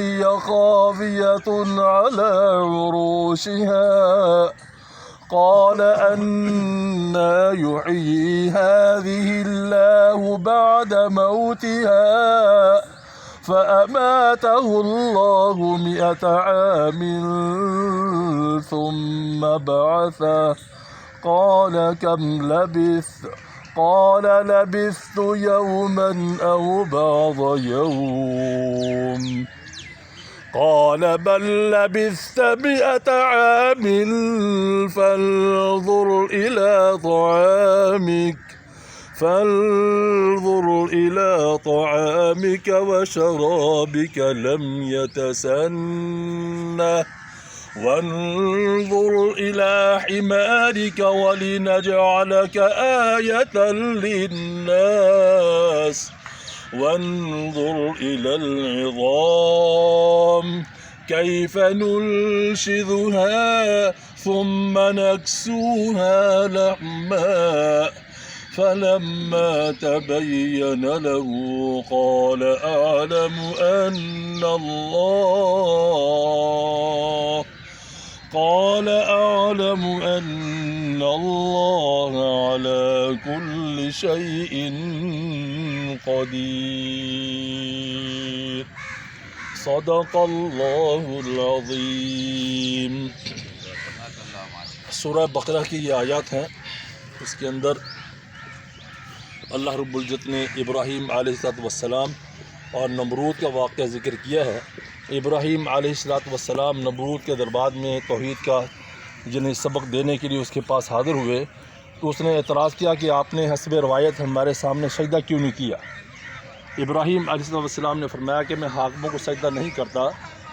فهي خاوية على عروشها قال أنى يحيي هذه الله بعد موتها فأماته الله 100 عام ثم بعثه قال كم لبثت قال لبثت يوما أو بعض يوم قال بل لبثت 100 عام فانظر إلى طعامك وشرابك لم يتسنه وانظر إلى حمارك ولنجعلك آية للناس وانظر إلى العظام كيف ننشزها ثم نكسوها لحما فلما تبين له قال أعلم أن الله على كل شيء قدیر صدق اللہ العظیم۔ سورہ بقرہ کی یہ آیات ہیں، اس کے اندر اللہ رب العزت نے ابراہیم علیہ السلام اور نمرود کا واقعہ ذکر کیا ہے۔ ابراہیم علیہ السلام نمرود کے دربار میں توحید کا جنہیں سبق دینے کے لیے اس کے پاس حاضر ہوئے تو اس نے اعتراض کیا کہ آپ نے حسب روایت ہمارے سامنے سجدہ کیوں نہیں کیا؟ ابراہیم علیہ السلام نے فرمایا کہ میں حاکموں کو سجدہ نہیں کرتا،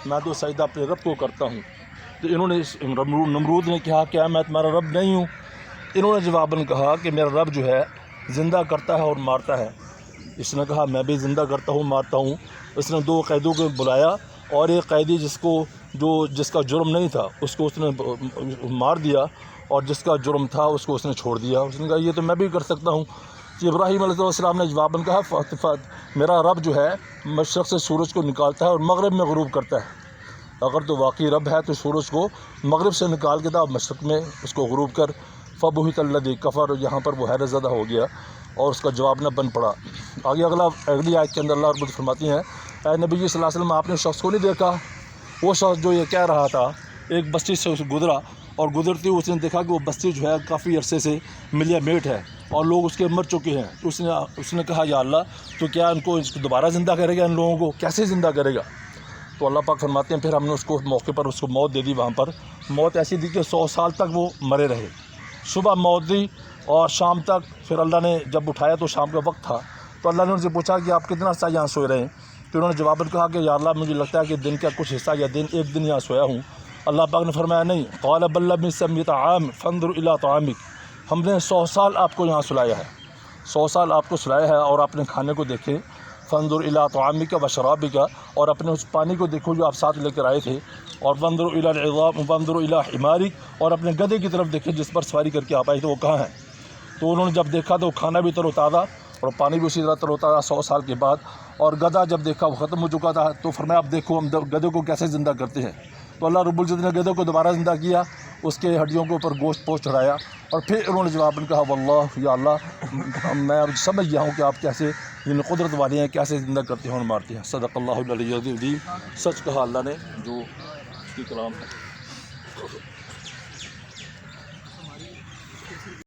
میں تو سجدہ اپنے رب کو کرتا ہوں۔ تو انہوں نے نمرود نے کہا کہ میں تمہارا رب نہیں ہوں؟ انہوں نے جواباً کہا کہ میرا رب جو ہے زندہ کرتا ہے اور مارتا ہے۔ اس نے کہا میں بھی زندہ کرتا ہوں مارتا ہوں۔ اس نے 2 قیدیوں کو بلایا اور ایک قیدی جس کا جرم نہیں تھا اس کو اس نے مار دیا، اور جس کا جرم تھا اس کو اس نے چھوڑ دیا۔ اس نے کہا یہ تو میں بھی کر سکتا ہوں۔ ابراہیم علیہ السلام نے جواباً کہا میرا رب جو ہے مشرق سے سورج کو نکالتا ہے اور مغرب میں غروب کرتا ہے۔ اگر تو واقعی رب ہے تو سورج کو مغرب سے نکال کے تھا مشرق میں اس کو غروب کر۔ فبہت الذی کفر، یہاں پر وہ حیرت زدہ ہو گیا اور اس کا جواب نہ بن پڑا۔ اگلی آیت کے اندر اللہ رب فرماتی ہیں اے نبی صلی اللہ علیہ وسلم آپ نے اس شخص کو نہیں دیکھا؟ وہ شخص جو یہ کہہ رہا تھا ایک بستی سے گزرا اور گزرتے ہوئے اس نے دیکھا کہ وہ بستی جو ہے کافی عرصے سے ملیا میٹ ہے اور لوگ اس کے مر چکے ہیں۔ تو اس نے کہا یا اللہ تو کیا ان کو دوبارہ زندہ کرے گا؟ ان لوگوں کو کیسے زندہ کرے گا؟ تو اللہ پاک فرماتے ہیں پھر ہم نے اس کو موقع پر اس کو موت دے دی۔ وہاں پر موت ایسی دی کہ 100 سال تک وہ مرے رہے۔ صبح موت دی اور شام تک، پھر اللہ نے جب اٹھایا تو شام کا وقت تھا تو اللہ نے ان سے پوچھا کہ آپ کتنا عرصہ یہاں سوئے رہے ہیں؟ تو انہوں نے جواباً کہا کہ یا اللہ مجھے لگتا ہے کہ دن کا کچھ حصہ یا ایک دن یہاں سویا ہوں۔ اللہ پاک نے فرمایا نہیں، قال بل لبثت 100 عام فانظر الی طعامک، ہم نے 100 سال آپ کو یہاں سلایا ہے، 100 سال آپ کو سلایا ہے اور اپنے کھانے کو دیکھیں، فانظر الی طعامک وشرابک، اور اپنے اس پانی کو دیکھو جو آپ ساتھ لے کر آئے تھے، اور وانظر الی العظام وانظر الی حمارک، اور اپنے گدھے کی طرف دیکھیں جس پر سواری کر کے آپ آئے تھے وہ کہاں ہیں؟ تو انہوں نے جب دیکھا تو کھانا بھی تر و تازہ اور پانی بھی اسی طرح تر و تازہ 100 سال کے بعد، اور گدھا جب دیکھا وہ ختم ہو چکا تھا۔ تو فرمایا اب دیکھو ہم گدھے کو کیسے زندہ کرتے ہیں۔ تو اللہ رب العزت نے گدھے کو دوبارہ زندہ کیا، اس کے ہڈیوں کے اوپر گوشت پوش چڑھایا، اور پھر انہوں نے جواب کہا واللہ یا اللہ میں اب سمجھ گیا ہوں کہ آپ کیسے قدرت والے ہیں، کیسے زندہ کرتے ہیں اور مارتے ہیں۔ صدق اللہ العلی العظیم، سچ کہا اللہ نے جو اس کی کلام ہے۔